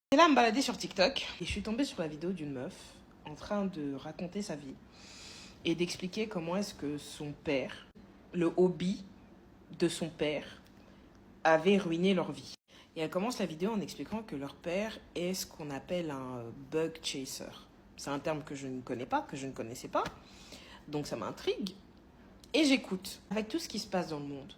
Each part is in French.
J'étais là à me balader sur TikTok et je suis tombée sur la vidéo d'une meuf en train de raconter sa vie et d'expliquer comment est-ce que son père, le hobby de son père, avait ruiné leur vie. Et elle commence la vidéo en expliquant que leur père est ce qu'on appelle un bug chaser. C'est un terme que je ne connais pas, que je ne connaissais pas, donc ça m'intrigue. Et j'écoute. Avec tout ce qui se passe dans le monde,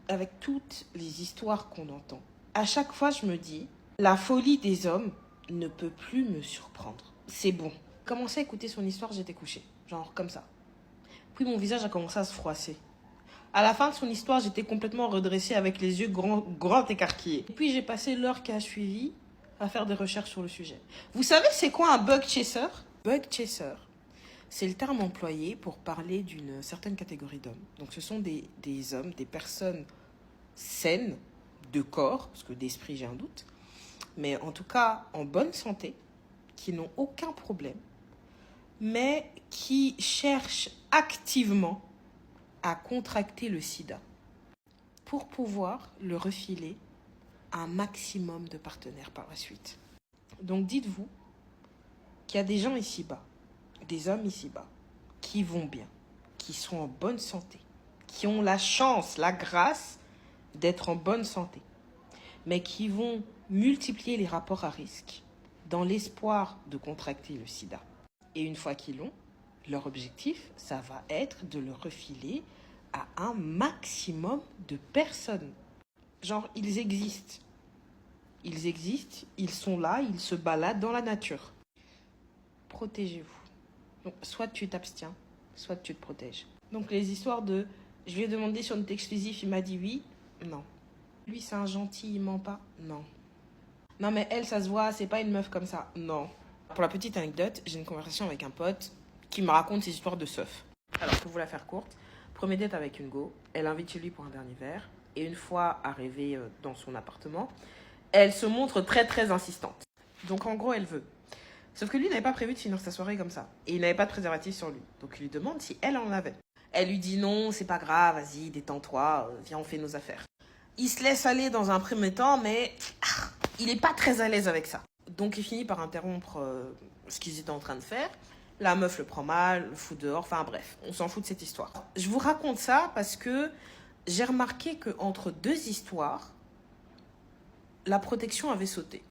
avec toutes les histoires qu'on entend, à chaque fois je me dis, la folie des hommes ne peut plus me surprendre. C'est bon. Commencé à écouter son histoire, j'étais couchée. Genre comme ça. Puis mon visage a commencé à se froisser. À la fin de son histoire, j'étais complètement redressée avec les yeux grands écarquillés. Et puis j'ai passé l'heure qui a suivi à faire des recherches sur le sujet. Vous savez c'est quoi un bug chaser? Bug chaser, c'est le terme employé pour parler d'une certaine catégorie d'hommes. Donc ce sont des hommes, des personnes saines de corps, parce que d'esprit j'ai un doute, mais en tout cas en bonne santé, qui n'ont aucun problème, mais qui cherchent activement à contracter le sida pour pouvoir le refiler à un maximum de partenaires par la suite. Donc dites-vous qu'il y a des gens ici-bas, des hommes ici-bas, qui vont bien, qui sont en bonne santé, qui ont la chance, la grâce d'être en bonne santé, mais qui vont multiplier les rapports à risque dans l'espoir de contracter le sida. Et une fois qu'ils l'ont, leur objectif, ça va être de le refiler à un maximum de personnes. Genre, ils existent. Ils existent, ils sont là, ils se baladent dans la nature. Protégez-vous. Donc, soit tu t'abstiens, soit tu te protèges. Donc, les histoires de « je lui ai demandé si on était exclusif, il m'a dit oui », non. Lui, c'est un gentil, il ment pas, non. Non, mais elle, ça se voit, c'est pas une meuf comme ça, non. Pour la petite anecdote, j'ai une conversation avec un pote qui me raconte ses histoires de seuf. Alors, pour vous la faire courte, premier date avec une go, elle invite chez lui pour un dernier verre, et une fois arrivée dans son appartement, elle se montre très insistante. Donc en gros, elle veut. Sauf que lui n'avait pas prévu de finir sa soirée comme ça, et il n'avait pas de préservatif sur lui. Donc il lui demande si elle en avait. Elle lui dit non, c'est pas grave, vas-y, détends-toi, viens, on fait nos affaires. Il se laisse aller dans un premier temps, mais il n'est pas très à l'aise avec ça. Donc il finit par interrompre ce qu'ils étaient en train de faire. La meuf le prend mal, le fout dehors, enfin bref, on s'en fout de cette histoire. Je vous raconte ça parce que j'ai remarqué qu'entre deux histoires, la protection avait sauté.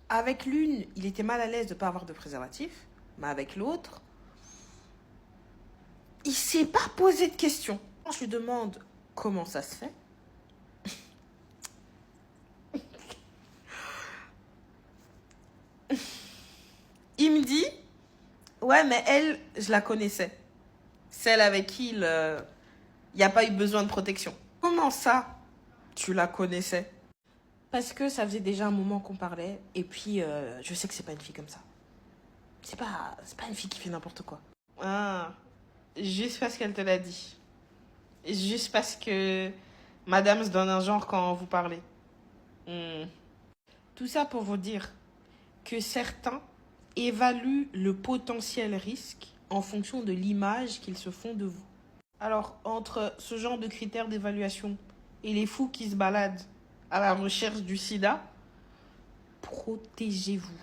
Avec l'une, il était mal à l'aise de ne pas avoir de préservatif, mais avec l'autre, il ne s'est pas posé de questions. Quand je lui demande comment ça se fait, il me dit, ouais, mais elle, je la connaissais. Celle avec qui il n'y a pas eu besoin de protection. Comment ça, tu la connaissais? Parce que ça faisait déjà un moment qu'on parlait, et puis je sais que c'est pas une fille comme ça. C'est pas une fille qui fait n'importe quoi. Ah, juste parce qu'elle te l'a dit. Juste parce que madame se donne un genre quand vous parlez. Tout ça pour vous dire que certains évaluent le potentiel risque en fonction de l'image qu'ils se font de vous. Alors, entre ce genre de critères d'évaluation et les fous qui se baladent à la recherche du sida, protégez-vous.